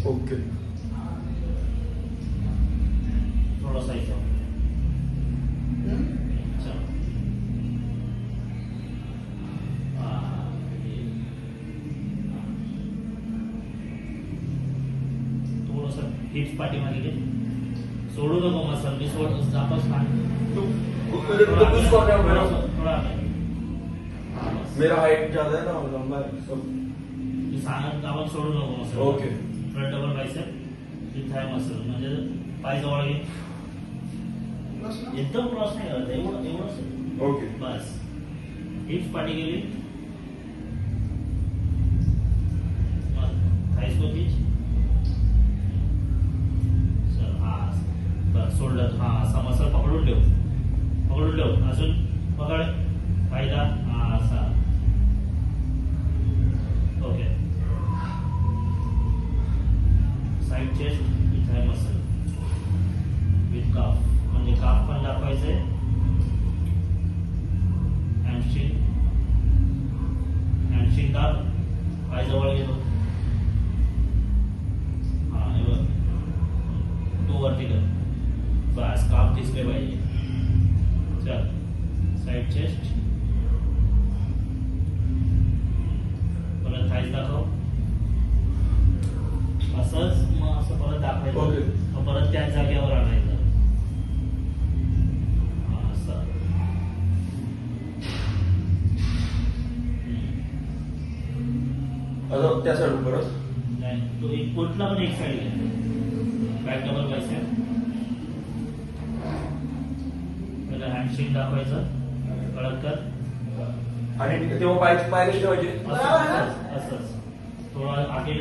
Okay. थोड़ा सा ऐसा. चलो. थोडस हिप्स पाठीमागे घे. सोडू नको मसल. मी सोड जापच मेरा हाइट ज्यादा है ना, लंबा है सब. सांगत आपण सोडू नको muscle. Okay. Front double biceps, thigh muscle. म्हणजे पाय जवळ घे. एकदम क्रॉस नाही करत. एवढंच. ओके. बस. हिप्स पाठी गेली. थाईज को खींच. चल. हा बस. शोल्डर. हा असा मसल पकडून ठेव. पकडून ठेव. अजून पकड. फायदा. हा असा. Okay. Side chest thigh muscle with calf. म्हणजे काफ पण दाखवायचंय. हॅमस्ट्रिंग. हॅमस्ट्रिंग दाब. पाय जवळ घेतो. हा हे बघ. तो वरती कर. बस. काफ दिसले पाहिजे. चल. Side chest. परत थाईज दाखव. असंच मग असं परत दाखवायचं. ओके. परत त्याच जागेवर आणायचं. हा असं. आता त्या साइड परत नाही तो एक कुठला पण एक साइड घ्या. Back double bicep. पहिला हॅमस्ट्रिंग दाखवायचं. कळत कर. आणि तेव्हा पाय कशी ठेवायचे. असंच. थोडा आगे